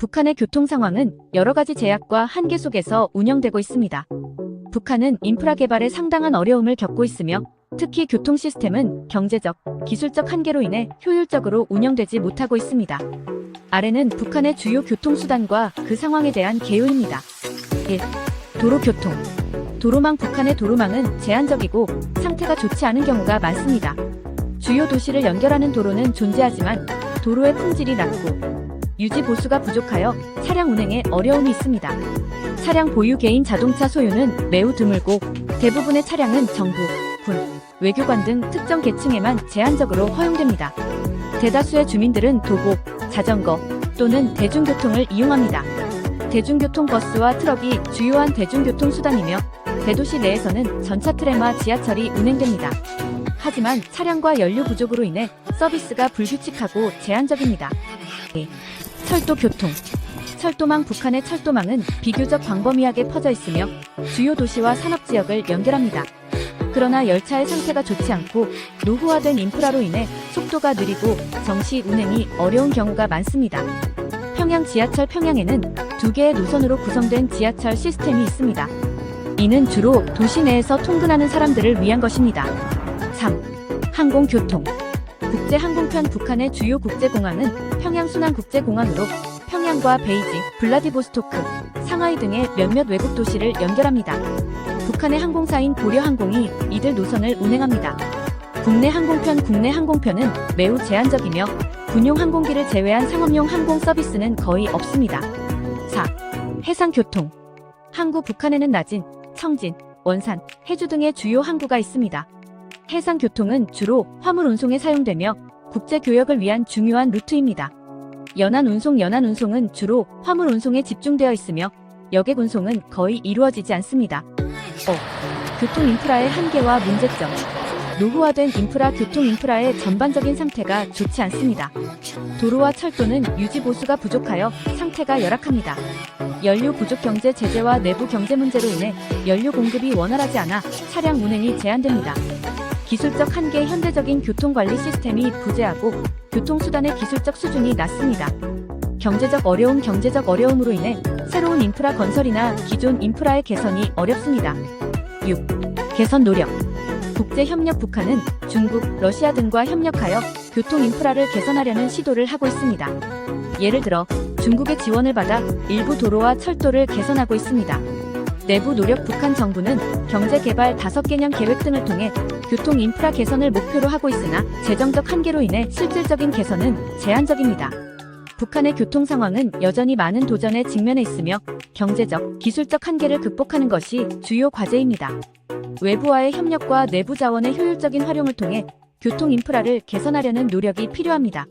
북한의 교통 상황은 여러 가지 제약과 한계 속에서 운영되고 있습니다. 북한은 인프라 개발에 상당한 어려움을 겪고 있으며 특히 교통 시스템은 경제적, 기술적 한계로 인해 효율적으로 운영되지 못하고 있습니다. 아래는 북한의 주요 교통수단과 그 상황에 대한 개요입니다. 1. 도로교통. 도로망. 북한의 도로망은 제한적이고 상태가 좋지 않은 경우가 많습니다. 주요 도시를 연결하는 도로는 존재하지만 도로의 품질이 낮고 유지 보수가 부족하여 차량 운행에 어려움이 있습니다. 차량 보유. 개인 자동차 소유는 매우 드물고 대부분의 차량은 정부, 군, 외교관 등 특정 계층에만 제한적으로 허용됩니다. 대다수의 주민들은 도보, 자전거 또는 대중교통을 이용합니다. 대중교통 버스와 트럭이 주요한 대중교통 수단이며 대도시 내에서는 전차 트램과 지하철이 운행됩니다. 하지만 차량과 연료 부족으로 인해 서비스가 불규칙하고 제한적입니다. 2. 철도 교통. 철도망. 북한의 철도망은 비교적 광범위하게 퍼져 있으며 주요 도시와 산업지역을 연결합니다. 그러나 열차의 상태가 좋지 않고 노후화된 인프라로 인해 속도가 느리고 정시 운행이 어려운 경우가 많습니다. 평양 지하철. 평양에는 2개의 노선으로 구성된 지하철 시스템이 있습니다. 이는 주로 도시 내에서 통근하는 사람들을 위한 것입니다. 3. 항공교통. 국제항공편. 북한의 주요 국제공항은 평양 순환국제공항으로 평양과 베이징, 블라디보스토크, 상하이 등의 몇몇 외국 도시를 연결합니다. 북한의 항공사인 고려항공이 이들 노선을 운행합니다. 국내 항공편. 국내 항공편은 매우 제한적이며 군용 항공기를 제외한 상업용 항공 서비스는 거의 없습니다. 4. 해상교통. 항구. 북한에는 나진, 청진, 원산, 해주 등의 주요 항구가 있습니다. 해상교통은 주로 화물 운송에 사용되며 국제교역을 위한 중요한 루트입니다. 연안운송. 연안운송은 주로 화물 운송에 집중되어 있으며 여객 운송은 거의 이루어지지 않습니다. 5. 교통인프라의 한계와 문제점. 노후화된 인프라. 교통인프라의 전반적인 상태가 좋지 않습니다. 도로와 철도는 유지 보수가 부족하여 상태가 열악합니다. 연료 부족. 경제 제재와 내부 경제 문제로 인해 연료 공급이 원활하지 않아 차량 운행이 제한됩니다. 기술적 한계. 현대적인 교통관리 시스템이 부재하고 교통수단의 기술적 수준이 낮습니다. 경제적 어려움. 경제적 어려움으로 인해 새로운 인프라 건설이나 기존 인프라의 개선이 어렵습니다. 6. 개선 노력. 국제협력. 북한은 중국, 러시아 등과 협력하여 교통 인프라를 개선하려는 시도를 하고 있습니다. 예를 들어 중국의 지원을 받아 일부 도로와 철도를 개선하고 있습니다. 내부 노력. 북한 정부는 경제개발 5개년 계획 등을 통해 교통 인프라 개선을 목표로 하고 있으나 재정적 한계로 인해 실질적인 개선은 제한적입니다. 북한의 교통 상황은 여전히 많은 도전에 직면해 있으며 경제적, 기술적 한계를 극복하는 것이 주요 과제입니다. 외부와의 협력과 내부 자원의 효율적인 활용을 통해 교통 인프라를 개선하려는 노력이 필요합니다.